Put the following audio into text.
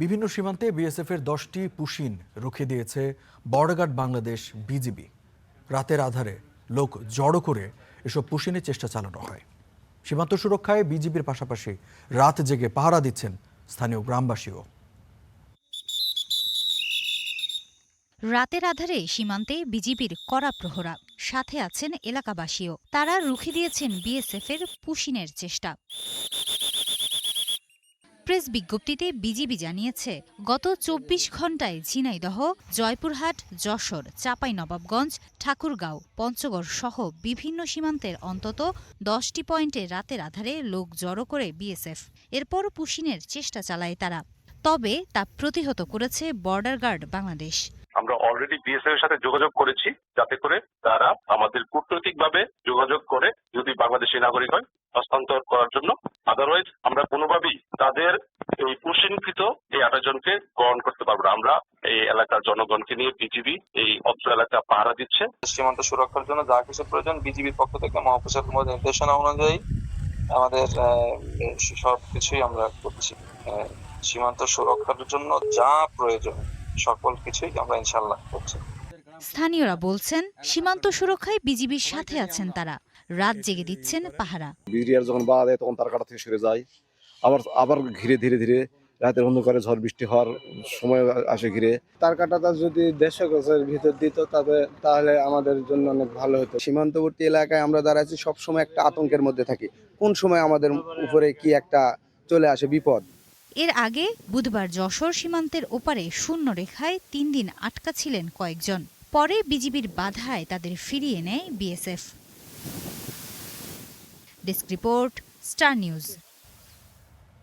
বিভিন্ন সীমান্তে বিএসএফ এর 10টি পুশিন রুখে দিয়েছে বর্ডার গার্ড বাংলাদেশ বিজিবি। রাতের আধারে লোক জড়ো করে এসব পুশিনের চেষ্টা চালানো হয়। সীমান্ত সুরক্ষায় বিজিবির পাশাপাশি রাত জেগে পাহারা দিচ্ছেন স্থানীয় গ্রামবাসীও। রাতের আধারে সীমান্তে বিজিবির কড়া প্রহরা, সাথে আছেন এলাকাবাসীও। তারা রুখে দিয়েছেন বিএসএফ এর পুশিনের চেষ্টা। প্রেস বিজ্ঞপ্তিতে বিজিবি জানিয়েছে, গত 24 ঘণ্টায় ঝিনাইদহ, জয়পুরহাট, যশোর, চাঁপাইনবাবগঞ্জ, ঠাকুরগাঁও, পঞ্চগড় সহ বিভিন্ন সীমান্তের অন্তত 10টি পয়েন্টে রাতের আধারে লোক জড়ো করে বিএসএফ। এরপর পুশিনের চেষ্টা চালায় তারা। তবে তা প্রতিহত করেছে বর্ডার গার্ড বাংলাদেশ। আমরা অলরেডি বিএসএফ এর সাথে যোগাযোগ করেছি, যাতে করে তারা আমাদের কূটনৈতিকভাবে যোগাযোগ করে যদি বাংলাদেশি নাগরিক হয় হস্তান্তর করার জন্য। আদারওয়াইজ আমরা কোনোভাবেই তাদের এই পুশিনকৃত এই 28 জনকে গ্রহণ করতে পারবো না। আমরা এই এলাকার জনগণকে নিয়ে বিজিবি এই অত্র এলাকা পাহারা দিচ্ছে। সীমান্ত সুরক্ষার জন্য যা কিছু প্রয়োজন বিজিবির পক্ষ থেকে মহাপ্রশাসনের নির্দেশনা অনুযায়ী আমাদের সবকিছুই আমরা করছি। সীমান্ত সুরক্ষার জন্য যা প্রয়োজন সকল কিছুই আমরা ইনশাআল্লাহ করছি। স্থানীয়রা বলছেন, সীমান্ত সুরক্ষায় বিজিবির সাথে আছেন তারা। রাত জেগে দিচ্ছেন পাহারা। বিজিআর যখন বাধা দেয় তখন তার কাটা থেকে সরে যায়, আবার ঘিরে ধীরে ধীরে রাতের অন্ধকারে ঝড় বৃষ্টি হওয়ার সময় আসে ঘিরে। তার কাটাটা যদি 150 গজের ভিতর দিত তাহলে আমাদের জন্য অনেক ভালো হতো। সীমান্তবর্তী এলাকায় আমরা দাঁড়াচ্ছি, সবসময় একটা আতঙ্কের মধ্যে থাকি, কোন সময় আমাদের উপরে কি একটা চলে আসে বিপদ। এর আগে বুধবার যশোর সীমান্তের ওপারে শূন্য রেখায় 3 দিন আটকা ছিলেন কয়েকজন। পরে বিজিবির বাধায় তাদের ফিরিয়ে নেয় BSF. Desk report, star news.